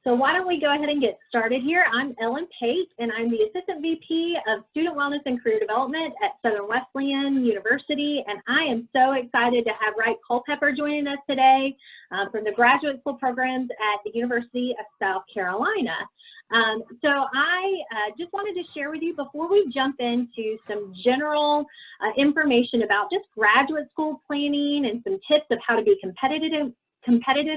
So why don't we go ahead and get started here. I'm Ellen Pate, and I'm the Assistant VP of Student Wellness and Career Development at Southern Wesleyan University, and I am so excited to have Wright Culpepper joining us today from the graduate school programs at the University of South Carolina. So I just wanted to share with you before we jump into some general information about just graduate school planning and some tips of how to be competitive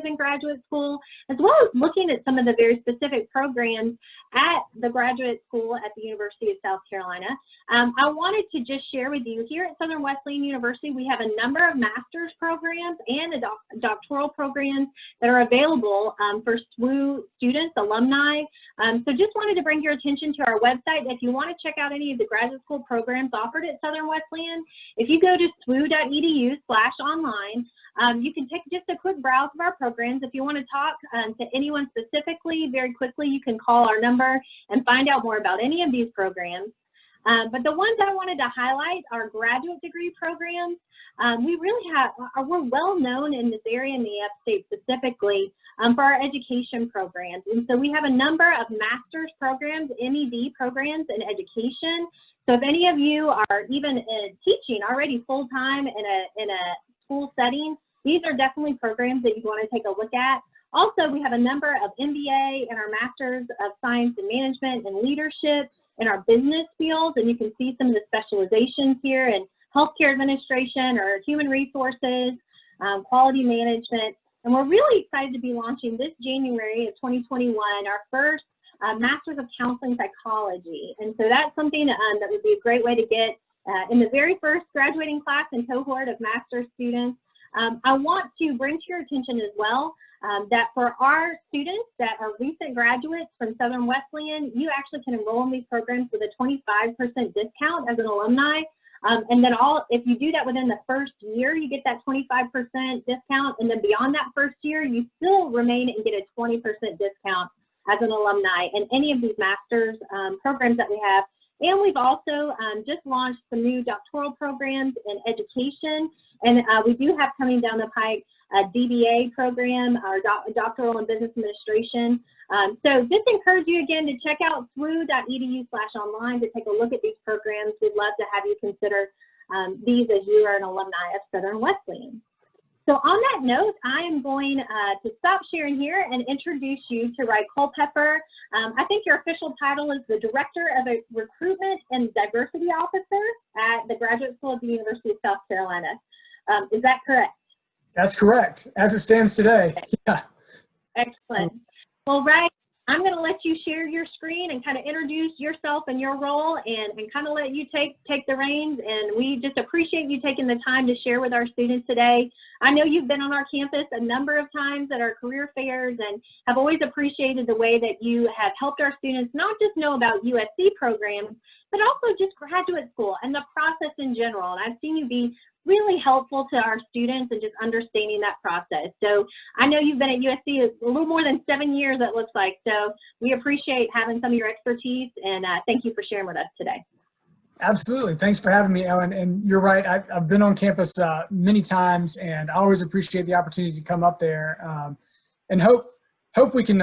in graduate school, as well as looking at some of the very specific programs at the graduate school at the University of South Carolina. I wanted to just share with you here at Southern Wesleyan University, we have a number of master's programs and doctoral programs that are available for SWU students, alumni. So just wanted to bring your attention to our website. If you want to check out any of the graduate school programs offered at Southern Wesleyan, if you go to swu.edu/online, you can take just a quick browse of our programs. If you want to talk to anyone specifically, very quickly, you can call our number and find out more about any of these programs. But the ones I wanted to highlight are graduate degree programs. We're well known in this area in the upstate specifically for our education programs. And so we have a number of master's programs, MED programs in education. So if any of you are even teaching already full-time in a school setting, these are definitely programs that you want to take a look at. Also, we have a number of MBA and our Masters of Science in Management and Leadership in our business fields, and you can see some of the specializations here in healthcare administration or human resources, quality management. And we're really excited to be launching this January of 2021 our first Masters of Counseling Psychology. And so that's something that would be a great way to get in the very first graduating class and cohort of master's students. I want to bring to your attention as well that for our students that are recent graduates from Southern Wesleyan, you actually can enroll in these programs with a 25% discount as an alumni. And then if you do that within the first year, you get that 25% discount. And then beyond that first year, you still remain and get a 20% discount as an alumni in any of these master's programs that we have. And we've also just launched some new doctoral programs in education. And we do have coming down the pike a DBA program, our doctoral in business administration. So just encourage you again to check out swu.edu/online to take a look at these programs. We'd love to have you consider these as you are an alumni of Southern Wesleyan. So on that note, I am going to stop sharing here and introduce you to Wright Culpepper. I think your official title is the Director of Recruitment and Diversity Officer at the Graduate School of the University of South Carolina. Is that correct? That's correct, as it stands today. Yeah. Excellent. Well, Wright, I'm going to let you share your screen and kind of introduce yourself and your role and kind of let you take the reins. And we just appreciate you taking the time to share with our students today. I know you've been on our campus a number of times at our career fairs and have always appreciated the way that you have helped our students not just know about USC programs, but also just graduate school and the process in general. And I've seen you be really helpful to our students and just understanding that process. So I know you've been at USC a little more than 7 years, it looks like. So we appreciate having some of your expertise, and thank you for sharing with us today. Absolutely. Thanks for having me, Ellen. And you're right. I've been on campus many times, and I always appreciate the opportunity to come up there and hope we can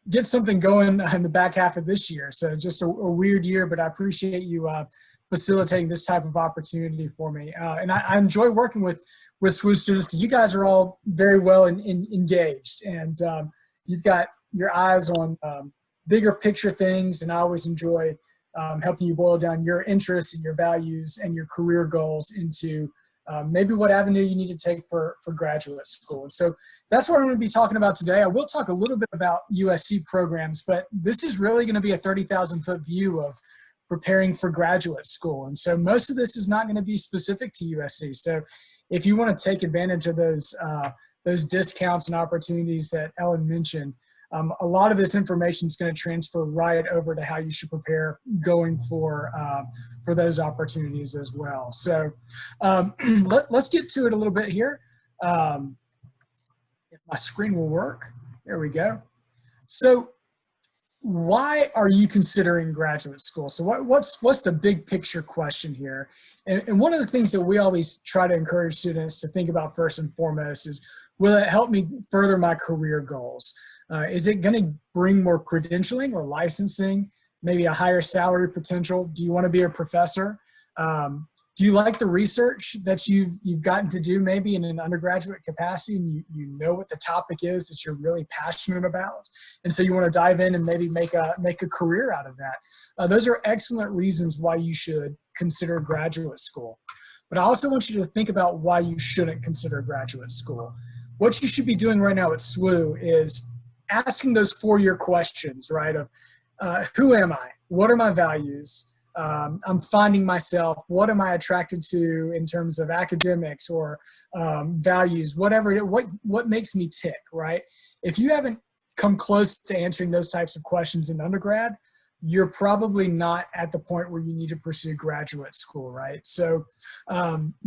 get something going in the back half of this year. So just a weird year, but I appreciate you facilitating this type of opportunity for me. And I enjoy working with SWU students because you guys are all very well engaged, and you've got your eyes on bigger picture things, and I always enjoy helping you boil down your interests and your values and your career goals into maybe what avenue you need to take for graduate school. And so that's what I'm going to be talking about today. I will talk a little bit about USC programs, but this is really going to be a 30,000-foot view of preparing for graduate school. And so most of this is not going to be specific to USC. So if you want to take advantage of those discounts and opportunities that Ellen mentioned, a lot of this information is going to transfer right over to how you should prepare going for those opportunities as well. So let's get to it a little bit here. If my screen will work, there we go. So why are you considering graduate school? So what's the big picture question here? And one of the things that we always try to encourage students to think about first and foremost is, will it help me further my career goals? Is it going to bring more credentialing or licensing, maybe a higher salary potential? Do you want to be a professor? Do you like the research that you've gotten to do maybe in an undergraduate capacity, and you know what the topic is that you're really passionate about, and so you want to dive in and maybe make a career out of that? Those are excellent reasons why you should consider graduate school. But I also want you to think about why you shouldn't consider graduate school. What you should be doing right now at SWU is asking those 4-year questions, right? Of who am I? What are my values? I'm finding myself. What am I attracted to in terms of academics or values, whatever it is, what makes me tick, right? If you haven't come close to answering those types of questions in undergrad, you're probably not at the point where you need to pursue graduate school, right? So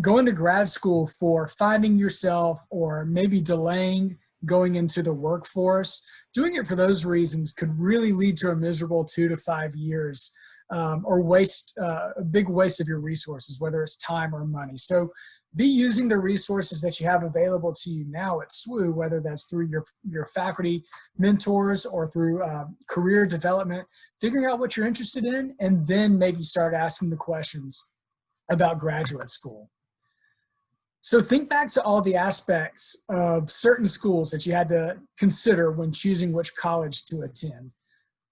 going to grad school for finding yourself or maybe delaying going into the workforce, doing it for those reasons could really lead to a miserable 2 to 5 years or waste, a big waste of your resources, whether it's time or money. So be using the resources that you have available to you now at SWU, whether that's through your faculty mentors or through career development, figuring out what you're interested in, and then maybe start asking the questions about graduate school. So think back to all the aspects of certain schools that you had to consider when choosing which college to attend.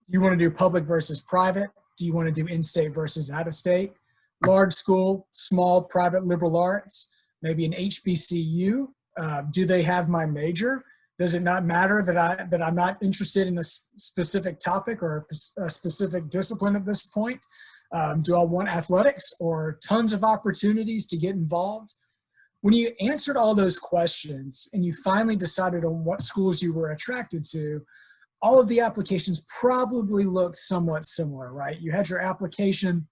Do you want to do public versus private? Do you want to do in-state versus out-of-state? Large school, small, private liberal arts, maybe an HBCU. Do they have my major? Does it not matter that I'm not interested in a specific topic or a specific discipline at this point? Do I want athletics or tons of opportunities to get involved? When you answered all those questions and you finally decided on what schools you were attracted to, all of the applications probably looked somewhat similar, right? You had your application,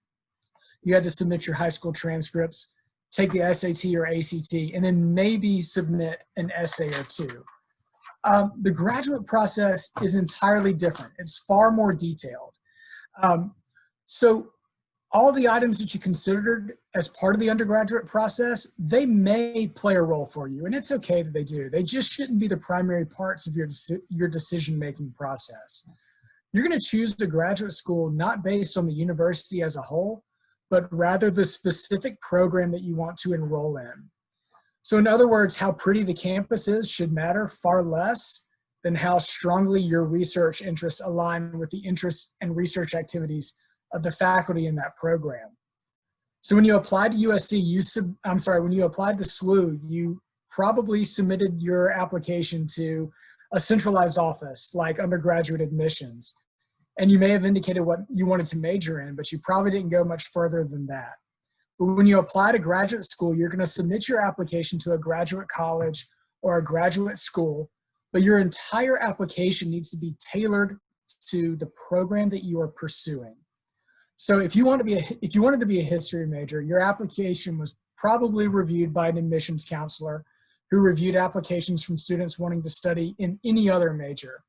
you had to submit your high school transcripts, take the SAT or ACT, and then maybe submit an essay or two. The graduate process is entirely different. It's far more detailed. So all the items that you considered as part of the undergraduate process, they may play a role for you, and it's okay that they do. They just shouldn't be the primary parts of your decision-making process. You're going to choose a graduate school not based on the university as a whole, but rather the specific program that you want to enroll in. So in other words, how pretty the campus is should matter far less than how strongly your research interests align with the interests and research activities of the faculty in that program. So when you applied to USC, when you applied to SWU, you probably submitted your application to a centralized office like undergraduate admissions. And you may have indicated what you wanted to major in, but you probably didn't go much further than that. But when you apply to graduate school, you're going to submit your application to a graduate college or a graduate school, but your entire application needs to be tailored to the program that you are pursuing. So if you wanted to be a history major, your application was probably reviewed by an admissions counselor who reviewed applications from students wanting to study in any other major.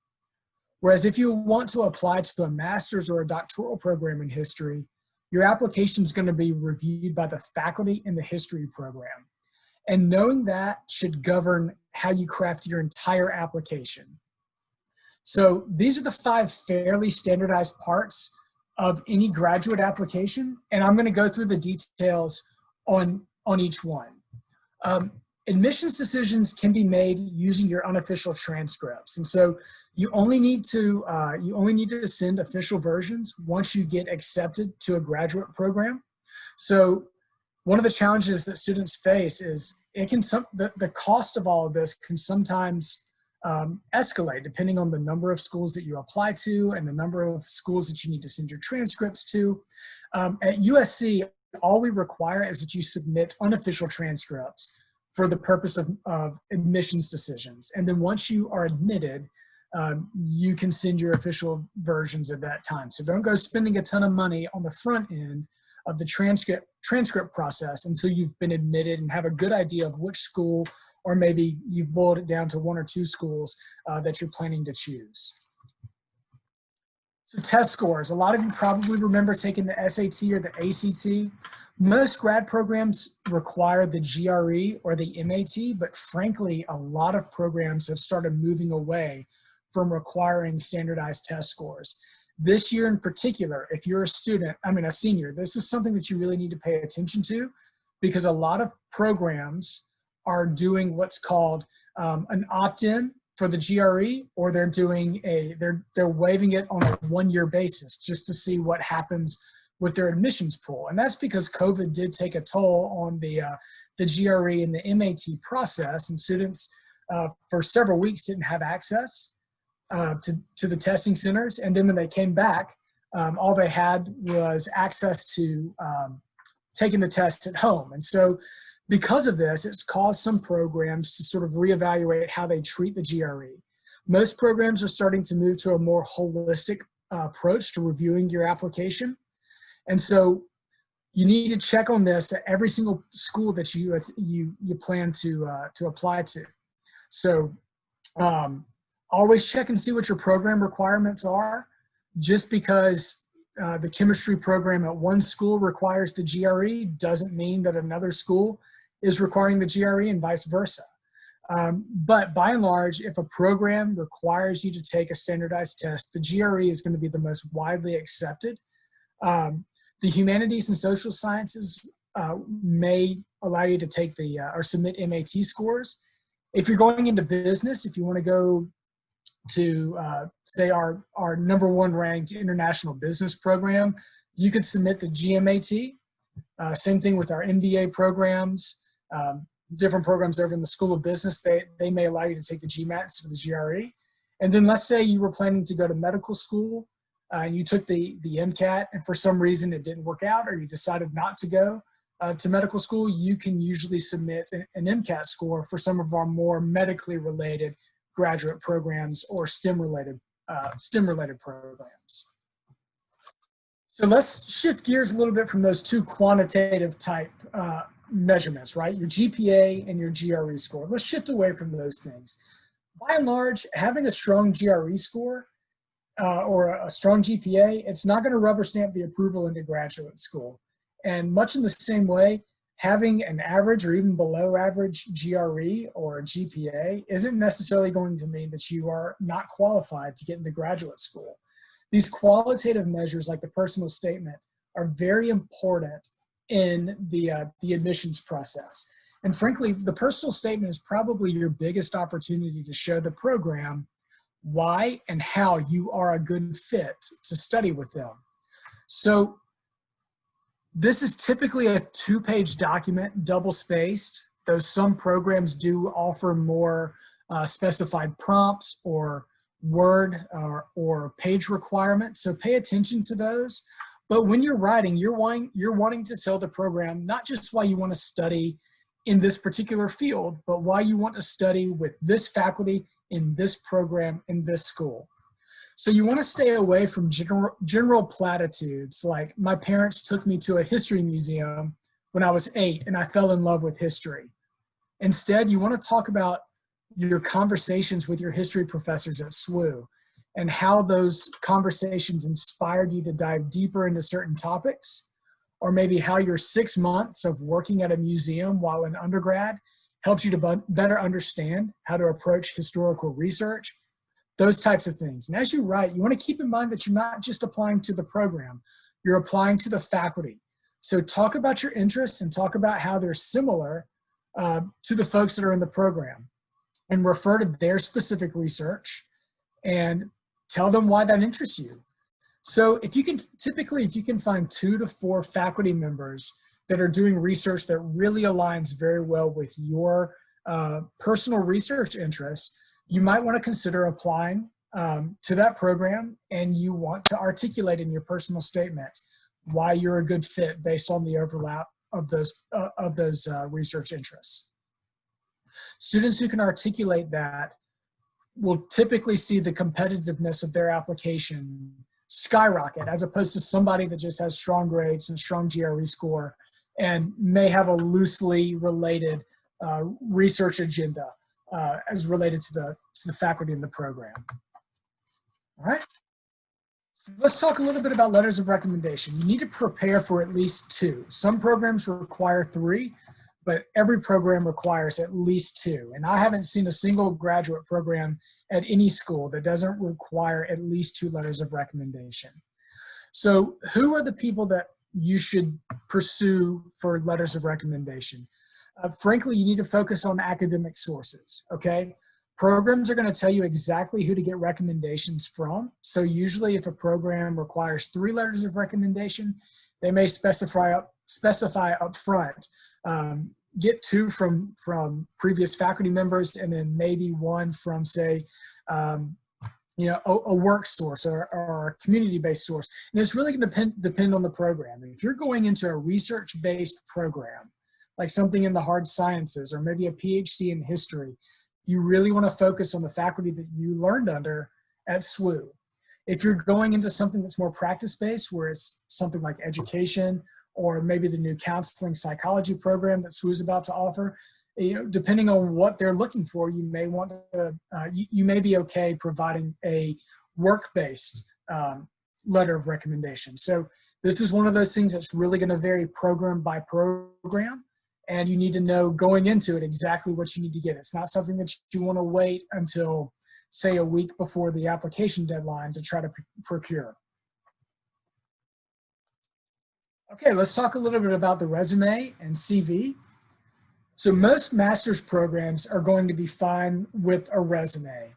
Whereas if you want to apply to a master's or a doctoral program in history, your application is going to be reviewed by the faculty in the history program. And knowing that should govern how you craft your entire application. So these are the 5 fairly standardized parts of any graduate application, and I'm going to go through the details on each one. Admissions decisions can be made using your unofficial transcripts, and so you only need to send official versions once you get accepted to a graduate program. So one of the challenges that students face is the cost of all of this can sometimes escalate depending on the number of schools that you apply to and the number of schools that you need to send your transcripts to. At USC, all we require is that you submit unofficial transcripts for the purpose of admissions decisions. And then once you are admitted, you can send your official versions at that time. So don't go spending a ton of money on the front end of the transcript process until you've been admitted and have a good idea of which school, or maybe you've boiled it down to 1 or 2 schools that you're planning to choose. So test scores. A lot of you probably remember taking the SAT or the ACT. Most grad programs require the GRE or the MAT, but frankly, a lot of programs have started moving away from requiring standardized test scores. This year in particular, if you're a student, a senior, this is something that you really need to pay attention to, because a lot of programs are doing what's called an opt-in for the GRE, or they're doing they're waiving it on a one-year basis just to see what happens with their admissions pool. And that's because COVID did take a toll on the GRE and the MAT process, and students for several weeks didn't have access to the testing centers. And then when they came back, all they had was access to taking the test at home. And so because of this, it's caused some programs to sort of reevaluate how they treat the GRE. Most programs are starting to move to a more holistic approach to reviewing your application. And so you need to check on this at every single school that you plan to apply to. So always check and see what your program requirements are. Just because the chemistry program at one school requires the GRE doesn't mean that another school is requiring the GRE, and vice versa. But by and large, if a program requires you to take a standardized test, the GRE is going to be the most widely accepted. The humanities and social sciences may allow you to take or submit MAT scores. If you're going into business, if you want to go to say our #1 ranked international business program, you could submit the GMAT. Same thing with our MBA programs. Different programs over in the School of Business, they may allow you to take the GMAT instead of the GRE. And then let's say you were planning to go to medical school and you took the MCAT, and for some reason it didn't work out, or you decided not to go to medical school, you can usually submit an MCAT score for some of our more medically related graduate programs or STEM related programs. So let's shift gears a little bit from those two quantitative type measurements, right? Your GPA and your GRE score. Let's shift away from those things. By and large, having a strong GRE score or a strong GPA, it's not going to rubber stamp the approval into graduate school. And much in the same way, having an average or even below average GRE or GPA isn't necessarily going to mean that you are not qualified to get into graduate school. These qualitative measures, like the personal statement, are very important in the admissions process. And frankly, the personal statement is probably your biggest opportunity to show the program why and how you are a good fit to study with them. So this is typically a 2-page document, double-spaced, though some programs do offer more specified prompts or word or page requirements. So pay attention to those. But when you're writing, you're wanting to tell the program not just why you want to study in this particular field, but why you want to study with this faculty in this program in this school. So you want to stay away from general platitudes like, my parents took me to a history museum when I was 8 and I fell in love with history. Instead, you want to talk about your conversations with your history professors at SWU and how those conversations inspired you to dive deeper into certain topics, or maybe how your 6 months of working at a museum while in undergrad helps you to better understand how to approach historical research, those types of things. And as you write, you want to keep in mind that you're not just applying to the program, you're applying to the faculty. So talk about your interests and talk about how they're similar to the folks that are in the program, and refer to their specific research and tell them why that interests you. So if you can find 2 to 4 faculty members that are doing research that really aligns very well with your personal research interests, you might want to consider applying to that program, and you want to articulate in your personal statement why you're a good fit based on the overlap of those research interests. Students who can articulate that will typically see the competitiveness of their application skyrocket, as opposed to somebody that just has strong grades and strong GRE score and may have a loosely related research agenda as related to the faculty in the program. All right. So let's talk a little bit about letters of recommendation. You need to prepare for at least 2. Some programs require 3, but every program requires at least 2. And I haven't seen a single graduate program at any school that doesn't require at least 2 letters of recommendation. So who are the people that you should pursue for letters of recommendation? Frankly, you need to focus on academic sources, okay? Programs are going to tell you exactly who to get recommendations from. So usually if a program requires 3 letters of recommendation, they may specify up front, get 2 from previous faculty members, and then maybe 1 from, say, you know, a work source or a community-based source. And it's really going to depend on the program. If you're going into a research-based program, like something in the hard sciences or maybe a PhD in history, you really want to focus on the faculty that you learned under at SWU. If you're going into something that's more practice-based, where it's something like education or maybe the new counseling psychology program that SWU is about to offer, you know, depending on what they're looking for, you may want to, you may be okay providing a work-based letter of recommendation. So this is one of those things that's really going to vary program by program, and you need to know going into it exactly what you need to get. It's not something that you want to wait until, say, a week before the application deadline to try to procure. Okay, let's talk a little bit about the resume and CV. So most master's programs are going to be fine with a resume.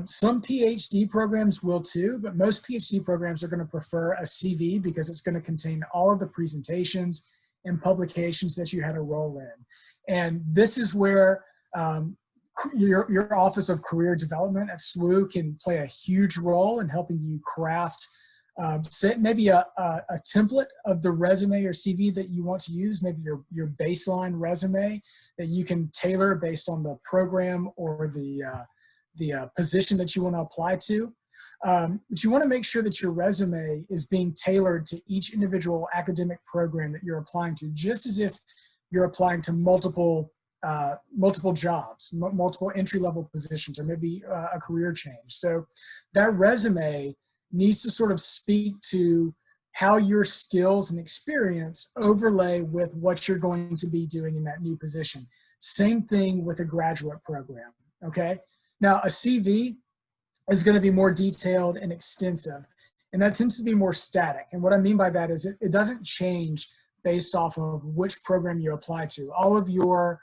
Some PhD programs will too, but most PhD programs are going to prefer a CV because it's going to contain all of the presentations and publications that you had a role in. And this is where your Office of Career Development at SWU can play a huge role in helping you craft maybe a template of the resume or CV that you want to use, maybe your baseline resume that you can tailor based on the program or the position that you want to apply to. But you want to make sure that your resume is being tailored to each individual academic program that you're applying to, just as if you're applying to multiple jobs, multiple entry-level positions, or maybe a career change. So that resume needs to sort of speak to how your skills and experience overlay with what you're going to be doing in that new position. Same thing with a graduate program, okay? Now, a CV is going to be more detailed and extensive, and that tends to be more static. And what I mean by that is it doesn't change based off of which program you apply to. All of your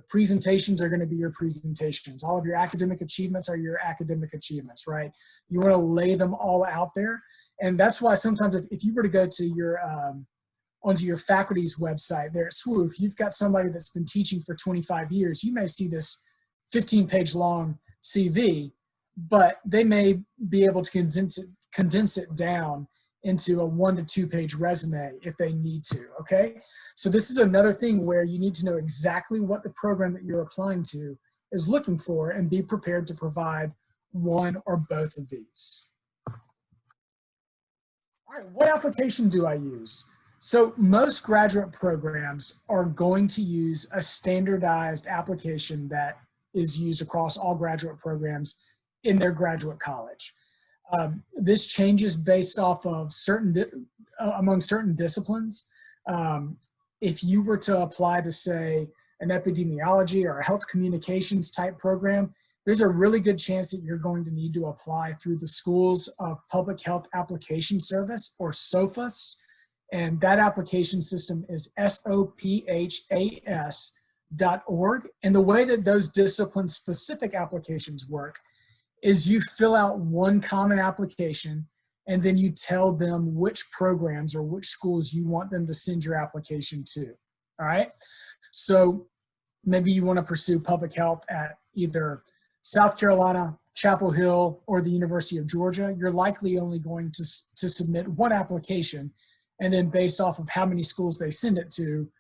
presentations are going to be your presentations. All of your academic achievements are your academic achievements, right? You want to lay them all out there. And that's why sometimes if you were to go to your, onto your faculty's website there at SWU, if you've got somebody that's been teaching for 25 years, you may see this 15-page long CV, but they may be able to condense it down into a 1 to 2 page resume if they need to, okay? So this is another thing where you need to know exactly what the program that you're applying to is looking for and be prepared to provide one or both of these. All right, what application do I use? So most graduate programs are going to use a standardized application that is used across all graduate programs in their graduate college. This changes based off of among certain disciplines. If you were to apply to, say, an epidemiology or a health communications type program, there's a really good chance that you're going to need to apply through the Schools of Public Health Application Service, or SOPHAS, and that application system is SOPHAS.org. And the way that those discipline-specific applications work is you fill out one common application, and then you tell them which programs or which schools you want them to send your application to, all right? So maybe you want to pursue public health at either South Carolina, Chapel Hill, or the University of Georgia. You're likely only going to submit one application, and then based off of how many schools they send it to,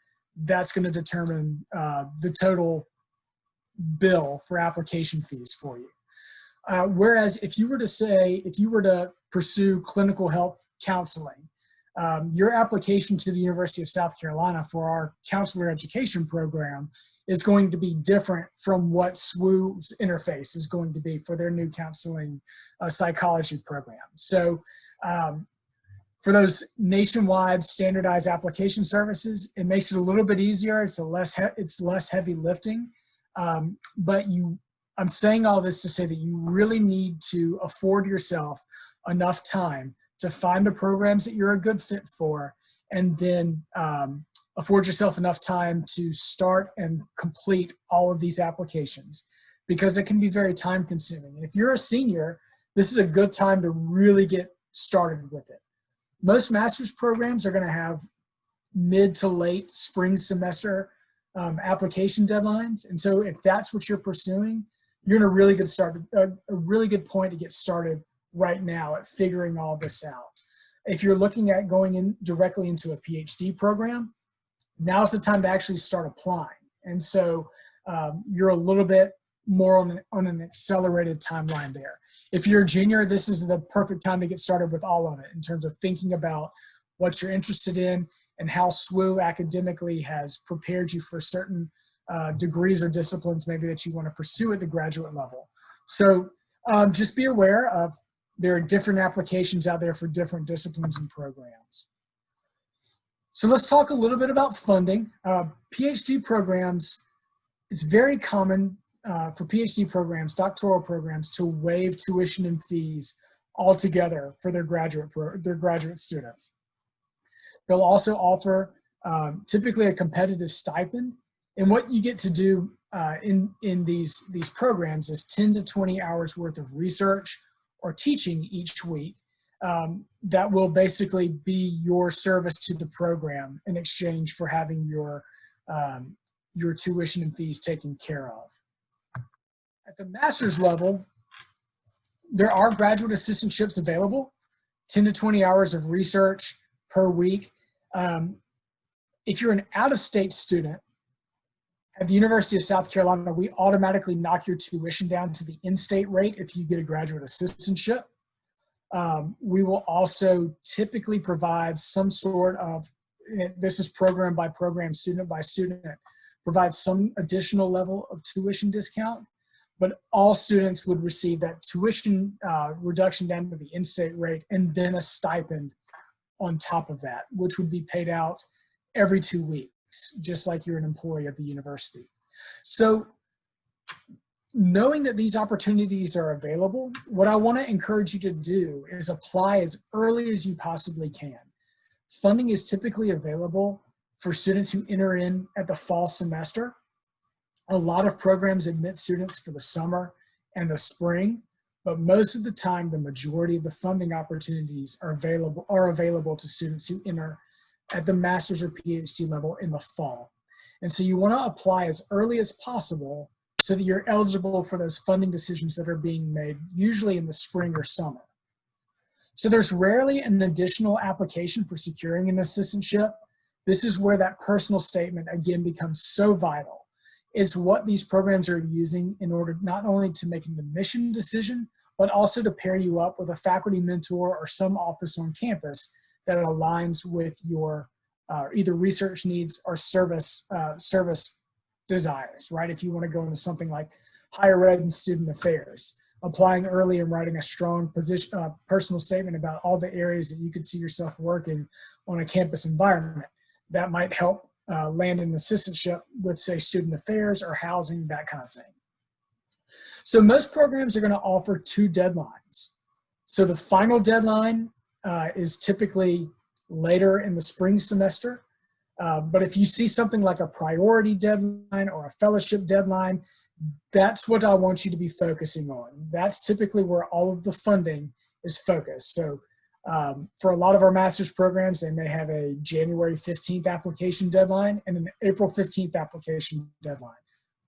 that's going to determine the total bill for application fees for you. Whereas if you were to pursue clinical health counseling, your application to the University of South Carolina for our counselor education program is going to be different from what SWU's interface is going to be for their new counseling psychology program. So For those nationwide standardized application services, it makes it a little bit easier. It's less heavy lifting, but I'm saying all this to say that you really need to afford yourself enough time to find the programs that you're a good fit for, and then afford yourself enough time to start and complete all of these applications, because it can be very time consuming. And if you're a senior, this is a good time to really get started with it. Most master's programs are going to have mid to late spring semester application deadlines. And so if that's what you're pursuing, you're in a really good point to get started right now at figuring all this out. If you're looking at going in directly into a PhD program, now's the time to actually start applying. And so you're a little bit more on an accelerated timeline there. If you're a junior, this is the perfect time to get started with all of it in terms of thinking about what you're interested in and how SWU academically has prepared you for certain degrees or disciplines maybe that you want to pursue at the graduate level. So just be aware of there are different applications out there for different disciplines and programs. So let's talk a little bit about funding. PhD programs, it's very common for PhD programs, doctoral programs, to waive tuition and fees altogether for their graduate students. They'll also offer typically a competitive stipend. And what you get to do in these programs is 10 to 20 hours worth of research or teaching each week that will basically be your service to the program in exchange for having your tuition and fees taken care of. At the master's level, there are graduate assistantships available, 10 to 20 hours of research per week. If you're an out-of-state student, at the University of South Carolina, we automatically knock your tuition down to the in-state rate if you get a graduate assistantship. We will also typically provide some sort of, this is program by program, student by student, provide some additional level of tuition discount, but all students would receive that tuition reduction down to the in-state rate and then a stipend on top of that, which would be paid out every 2 weeks, just like you're an employee at the university. So knowing that these opportunities are available, what I want to encourage you to do is apply as early as you possibly can. Funding is typically available for students who enter in at the fall semester. A lot of programs admit students for the summer and the spring, but most of the time, the majority of the funding opportunities are available to students who enter at the master's or PhD level in the fall. And so you want to apply as early as possible so that you're eligible for those funding decisions that are being made, usually in the spring or summer. So there's rarely an additional application for securing an assistantship. This is where that personal statement, again, becomes so vital. It's what these programs are using in order not only to make an admission decision, but also to pair you up with a faculty mentor or some office on campus that aligns with your either research needs or service desires, right? If you want to go into something like higher ed and student affairs, applying early and writing a strong personal statement about all the areas that you could see yourself working on a campus environment, that might help land an assistantship with, say, student affairs or housing, that kind of thing. So most programs are going to offer 2 deadlines. So the final deadline is typically later in the spring semester. But if you see something like a priority deadline or a fellowship deadline, that's what I want you to be focusing on. That's typically where all of the funding is focused. So for a lot of our master's programs, they may have a January 15th application deadline and an April 15th application deadline.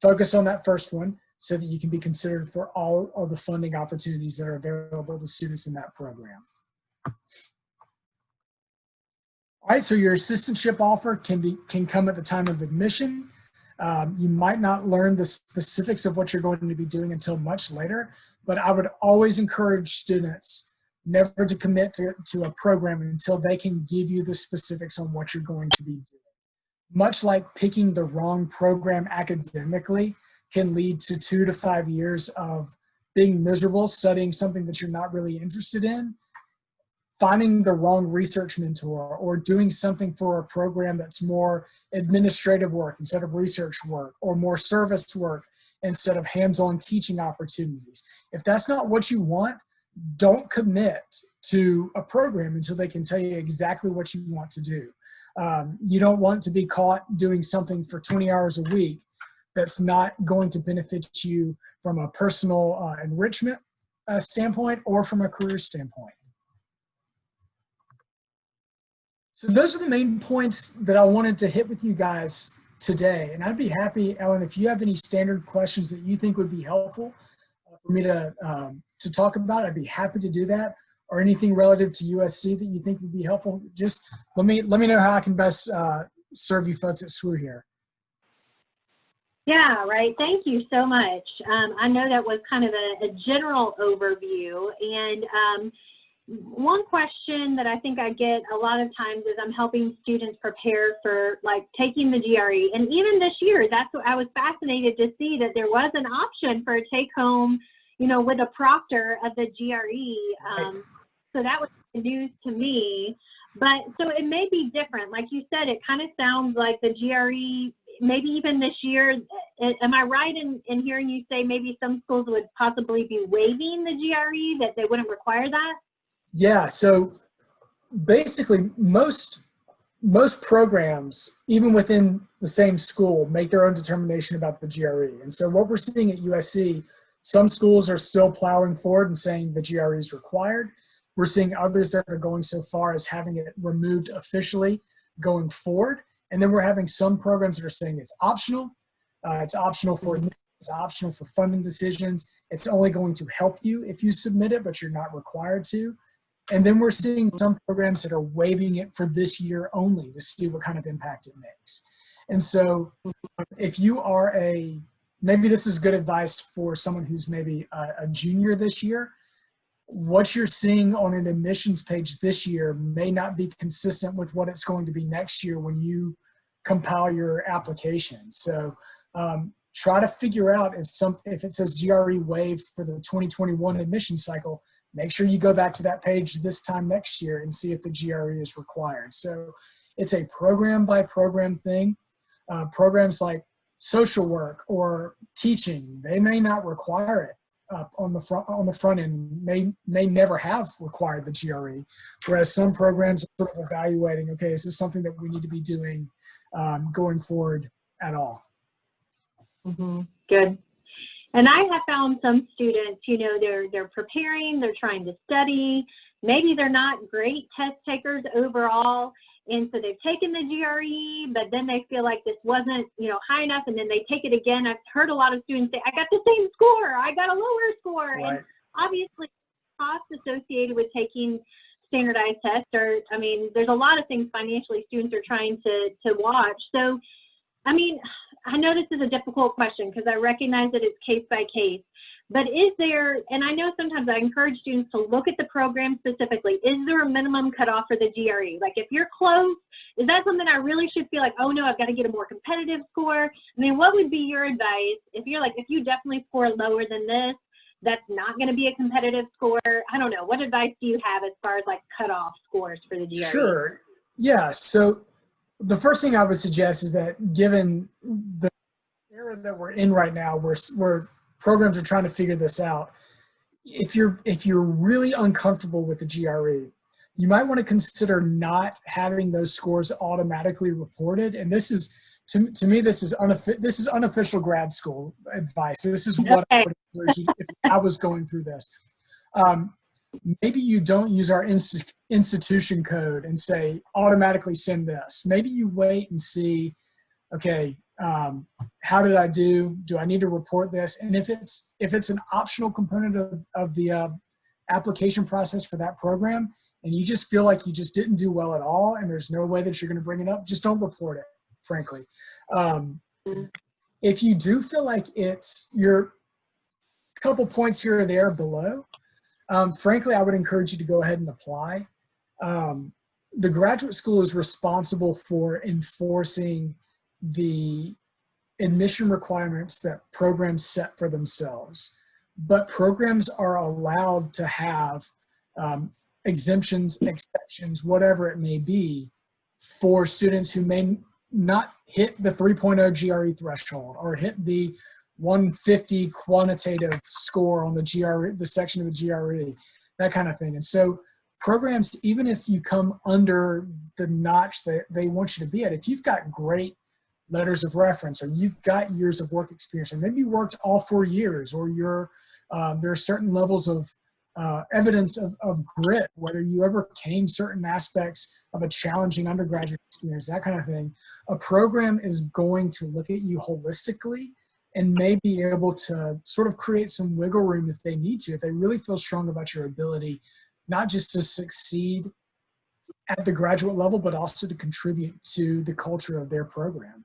Focus on that first one so that you can be considered for all of the funding opportunities that are available to students in that program. All right, so your assistantship offer can come at the time of admission. You might not learn the specifics of what you're going to be doing until much later, but I would always encourage students never to commit to a program until they can give you the specifics on what you're going to be doing. Much like picking the wrong program academically can lead to 2 to 5 years of being miserable studying something that you're not really interested in, finding the wrong research mentor or doing something for a program that's more administrative work instead of research work, or more service work instead of hands-on teaching opportunities. If that's not what you want, don't commit to a program until they can tell you exactly what you want to do. You don't want to be caught doing something for 20 hours a week that's not going to benefit you from a personal enrichment standpoint or from a career standpoint. So those are the main points that I wanted to hit with you guys today. And I'd be happy, Ellen, if you have any standard questions that you think would be helpful for me to talk about, I'd be happy to do that. Or anything relative to USC that you think would be helpful, just let me know how I can best serve you folks at SWU here. Yeah, right. Thank you so much. I know that was kind of a general overview. And one question that I think I get a lot of times is I'm helping students prepare for like taking the GRE. And even this year, that's what I was fascinated to see, that there was an option for a take home, you know, with a proctor of the GRE. So that was news to me. But so it may be different. Like you said, it kind of sounds like the GRE, maybe even this year, am I right in hearing you say maybe some schools would possibly be waiving the GRE, that they wouldn't require that? Yeah, so basically most programs, even within the same school, make their own determination about the GRE. And so what we're seeing at USC, some schools are still plowing forward and saying the GRE is required. We're seeing others that are going so far as having it removed officially going forward. And then we're having some programs that are saying it's optional. It's optional for admission, it's optional for funding decisions. It's only going to help you if you submit it, but you're not required to. And then we're seeing some programs that are waiving it for this year only to see what kind of impact it makes. And so if you are maybe this is good advice for someone who's maybe a junior this year, what you're seeing on an admissions page this year may not be consistent with what it's going to be next year when you compile your application. So try to figure out if it says GRE waived for the 2021 admission cycle, make sure you go back to that page this time next year and see if the GRE is required. So it's a program by program thing. Programs like social work or teaching, they may not require it on the front end, may never have required the GRE, whereas some programs are sort of evaluating, okay, is this something that we need to be doing going forward at all? Mm-hmm. Good. And I have found some students, you know, they're preparing, they're trying to study, maybe they're not great test takers overall, and so they've taken the GRE, but then they feel like this wasn't, you know, high enough, and then they take it again. I've heard a lot of students say, I got the same score, I got a lower score. Right. And obviously costs associated with taking standardized tests are, I mean, there's a lot of things financially students are trying to watch. So, I mean, I know this is a difficult question because I recognize that it's case by case, but is there, and I know sometimes I encourage students to look at the program specifically, is there a minimum cutoff for the GRE? Like if you're close, is that something I really should feel like, oh no, I've got to get a more competitive score? I mean, what would be your advice if you're like, if you definitely score lower than this, that's not going to be a competitive score? I don't know. What advice do you have as far as like cutoff scores for the GRE? Sure. Yeah. So the first thing I would suggest is that given the era that we're in right now, where programs are trying to figure this out, if you're really uncomfortable with the GRE, you might want to consider not having those scores automatically reported. And this is, to me, this is unofficial grad school advice. So this is what I would encourage you if I was going through this. Maybe you don't use our institution code and say automatically send this. Maybe you wait and see, okay, how did I do? Do I need to report this? And if it's an optional component of the application process for that program, and you just feel like you just didn't do well at all, and there's no way that you're going to bring it up, just don't report it, frankly. If you do feel like you're a couple points here or there below, frankly, I would encourage you to go ahead and apply. The graduate school is responsible for enforcing the admission requirements that programs set for themselves. But programs are allowed to have exemptions, exceptions, whatever it may be, for students who may not hit the 3.0 GRE threshold or hit the 150 quantitative score on the GRE, the section of the GRE, that kind of thing. And so programs, even if you come under the notch that they want you to be at, if you've got great letters of reference, or you've got years of work experience, or maybe you worked all 4 years, or there are certain levels of evidence of grit, whether you overcame certain aspects of a challenging undergraduate experience, that kind of thing, a program is going to look at you holistically and may be able to sort of create some wiggle room if they need to, if they really feel strong about your ability, not just to succeed at the graduate level, but also to contribute to the culture of their program.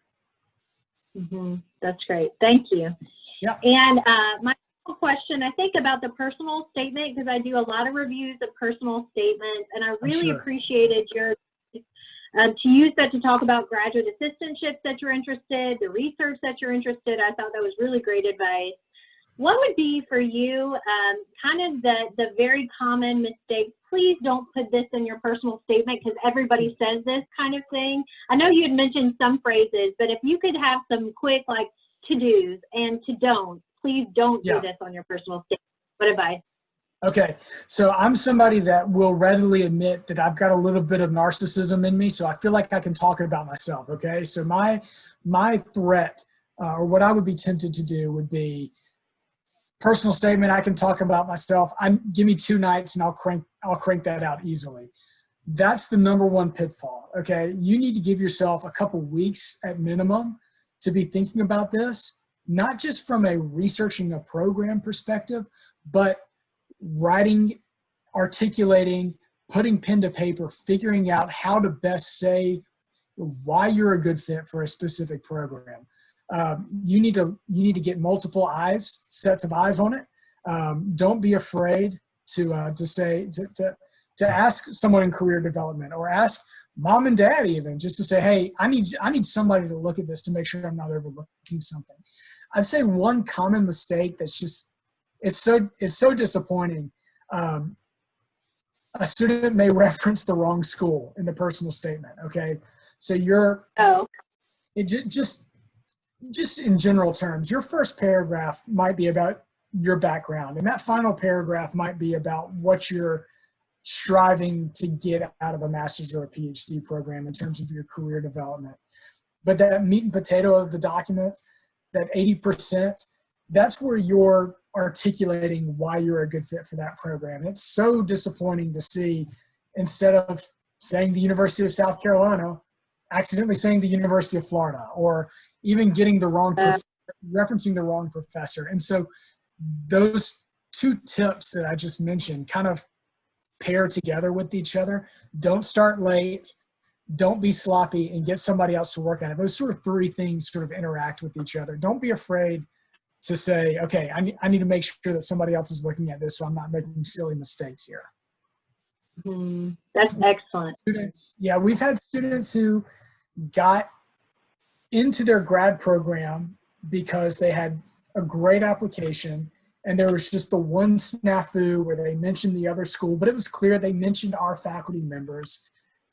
That's great. Thank you. Yeah. And my question, I think about the personal statement, because I do a lot of reviews of personal statements, and I really appreciated your to use that to talk about graduate assistantships that you're interested, the research that you're interested. I thought that was really great advice. What would be for you kind of the very common mistakes? Please don't put this in your personal statement because everybody says this kind of thing. I know you had mentioned some phrases, but if you could have some quick like to-dos and to-don'ts, please don't do this on your personal statement. What advice? Okay, so I'm somebody that will readily admit that I've got a little bit of narcissism in me, so I feel like I can talk about myself, okay? So my threat, or what I would be tempted to do would be, personal statement, I can talk about myself. Give me 2 nights and I'll crank that out easily. That's the number one pitfall, okay? You need to give yourself a couple weeks at minimum to be thinking about this, not just from a researching a program perspective, but writing, articulating, putting pen to paper, figuring out how to best say why you're a good fit for a specific program. You need to get multiple sets of eyes on it. Don't be afraid to ask someone in career development, or ask mom and dad even, just to say, hey, I need somebody to look at this to make sure I'm not overlooking something. I'd say one common mistake that's just, it's so disappointing. A student may reference the wrong school in the personal statement. Okay. So just in general terms, your first paragraph might be about your background, and that final paragraph might be about what you're striving to get out of a master's or a PhD program in terms of your career development. But that meat and potato of the documents, that 80%, that's where you're articulating why you're a good fit for that program. It's so disappointing to see, instead of saying the University of South Carolina, accidentally saying the University of Florida, or even getting the wrong, referencing the wrong professor. And so those 2 tips that I just mentioned kind of pair together with each other. Don't start late, don't be sloppy, and get somebody else to work on it. Those sort of 3 things sort of interact with each other. Don't be afraid to say, okay, I need to make sure that somebody else is looking at this so I'm not making silly mistakes here. That's excellent. Students, yeah, we've had students who got into their grad program because they had a great application, and there was just the one snafu where they mentioned the other school, but it was clear they mentioned our faculty members.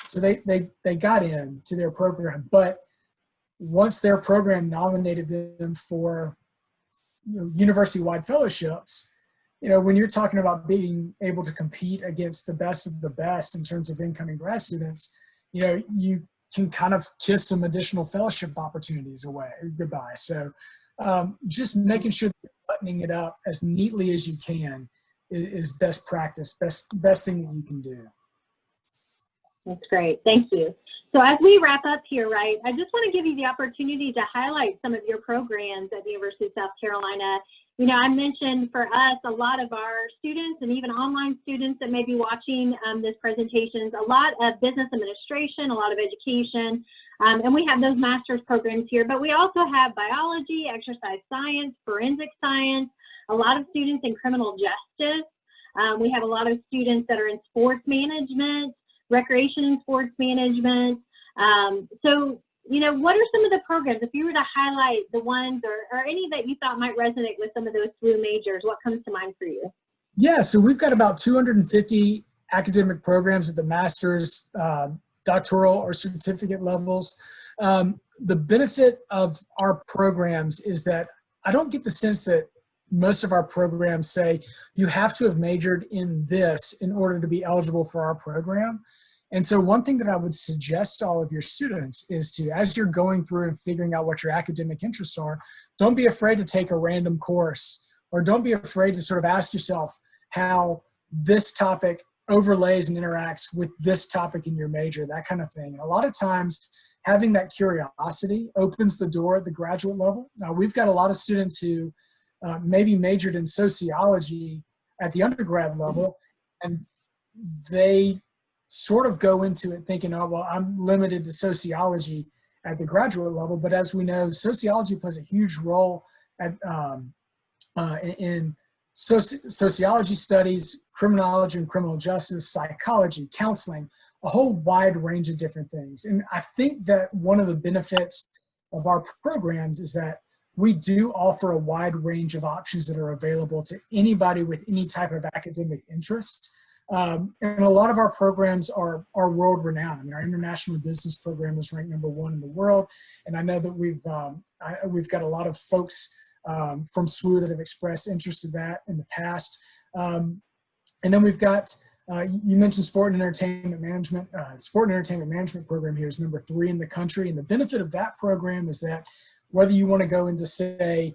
So they got into their program, but once their program nominated them for university-wide fellowships, when you're talking about being able to compete against the best of the best in terms of incoming grad students, you can kind of kiss some additional fellowship opportunities goodbye. So just making sure that you're buttoning it up as neatly as you can is best practice, best thing that you can do. That's great. Thank you. So as we wrap up here, Wright, I just want to give you the opportunity to highlight some of your programs at the University of South Carolina. I mentioned for us, a lot of our students and even online students that may be watching this presentation, a lot of business administration, a lot of education, and we have those master's programs here, but we also have biology, exercise science, forensic science, a lot of students in criminal justice. We have a lot of students that are in sports management, recreation and sports management. What are some of the programs, if you were to highlight the ones or any that you thought might resonate with some of those SWU majors, what comes to mind for you? Yeah, so we've got about 250 academic programs at the master's, doctoral, or certificate levels. The benefit of our programs is that I don't get the sense that most of our programs say you have to have majored in this in order to be eligible for our program. And so one thing that I would suggest to all of your students is to, as you're going through and figuring out what your academic interests are, don't be afraid to take a random course, or don't be afraid to sort of ask yourself how this topic overlays and interacts with this topic in your major, that kind of thing. And a lot of times having that curiosity opens the door at the graduate level. Now, we've got a lot of students who maybe majored in sociology at the undergrad level, and they sort of go into it thinking, oh, well, I'm limited to sociology at the graduate level. But as we know, sociology plays a huge role at, in sociology studies, criminology and criminal justice, psychology, counseling, a whole wide range of different things. And I think that one of the benefits of our programs is that we do offer a wide range of options that are available to anybody with any type of academic interest. And a lot of our programs are world renowned. I mean, our international business program is ranked #1 in the world. And I know that we've got a lot of folks from SWU that have expressed interest in that in the past. And then we've got, you mentioned sport and entertainment management. Sport and entertainment management program here is #3 in the country. And the benefit of that program is that whether you want to go into, say,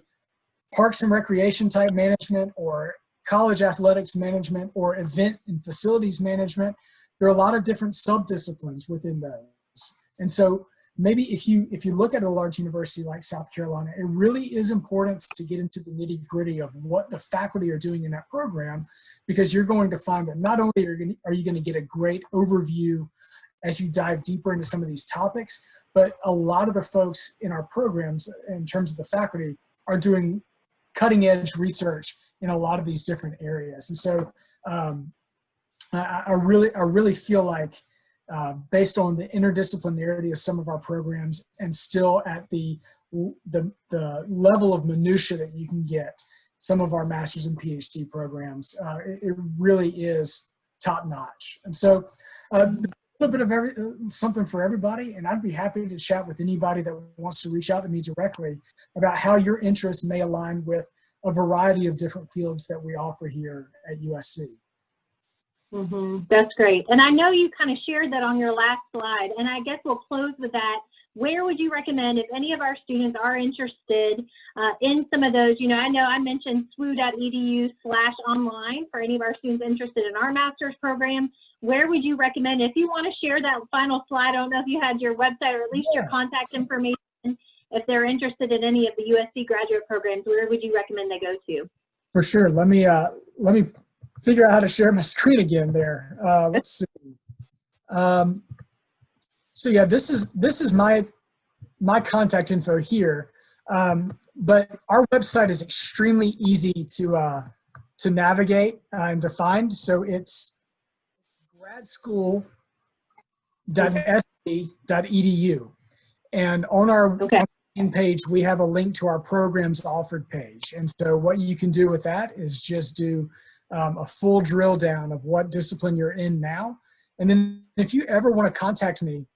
parks and recreation type management, or college athletics management, or event and facilities management, there are a lot of different sub-disciplines within those. And so maybe if you look at a large university like South Carolina, it really is important to get into the nitty-gritty of what the faculty are doing in that program, because you're going to find that not only are you going to get a great overview as you dive deeper into some of these topics, but a lot of the folks in our programs, in terms of the faculty, are doing cutting-edge research in a lot of these different areas. And so I really feel like, based on the interdisciplinarity of some of our programs, and still at the level of minutia that you can get, some of our master's and PhD programs, it really is top notch. And so a little bit of something for everybody, and I'd be happy to chat with anybody that wants to reach out to me directly about how your interests may align with a variety of different fields that we offer here at USC. That's great. And I know you kind of shared that on your last slide, and I guess we'll close with that. Where would you recommend, if any of our students are interested in some of those? You know I mentioned SWU.edu/online for any of our students interested in our master's program. Where would you recommend, if you want to share that final slide? I don't know if you had your website or at least your contact information. If they're interested in any of the USC graduate programs, where would you recommend they go to? For sure. Let me figure out how to share my screen again there. Let's see. So yeah, this is my contact info here. But our website is extremely easy to navigate and to find. So it's gradschool.sc.edu. And on our page, we have a link to our programs offered page. And so what you can do with that is just do a full drill down of what discipline you're in now. And then if you ever want to contact me,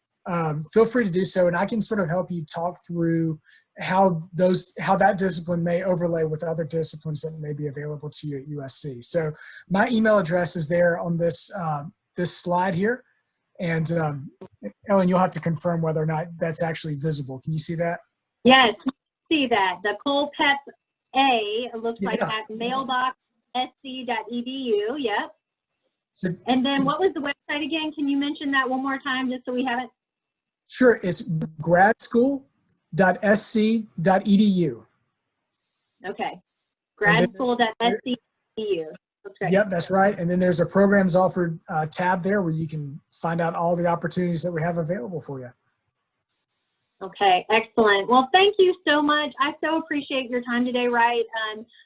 feel free to do so, and I can sort of help you talk through how that discipline may overlay with other disciplines that may be available to you at USC. So my email address is there on this slide here. And Ellen, you'll have to confirm whether or not that's actually visible. Can you see that? Yes, see that. The Culpepper it looks like at mailbox.sc.edu. Yep. So, and then what was the website again? Can you mention that one more time just so we have it? Sure. It's gradschool.sc.edu. Okay. Gradschool.sc.edu. That's great. Yep, that's right. And then there's a programs offered tab there where you can find out all the opportunities that we have available for you. Okay, excellent. Well, thank you so much. I so appreciate your time today, Wright.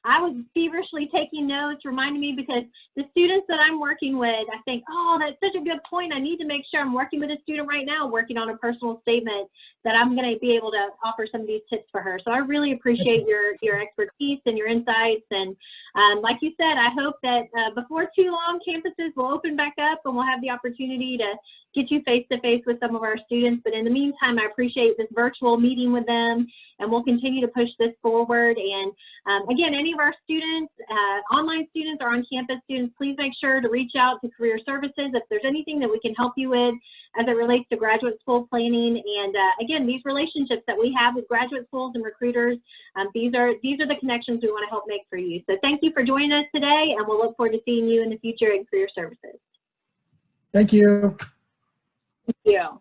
I was feverishly taking notes, reminding me, because the students that I'm working with, I think, oh, that's such a good point. I need to make sure I'm working with a student right now, working on a personal statement, that I'm going to be able to offer some of these tips for her. So I really appreciate your expertise and your insights. And Like you said, I hope that before too long, campuses will open back up and we'll have the opportunity to get you face-to-face with some of our students. But in the meantime, I appreciate this virtual meeting with them, and we'll continue to push this forward. And again, any of our students, online students or on-campus students, please make sure to reach out to Career Services if there's anything that we can help you with as it relates to graduate school planning. And again, these relationships that we have with graduate schools and recruiters, these are the connections we want to help make for you. So thank you for joining us today, and we'll look forward to seeing you in the future in Career Services. Thank you. Thank you.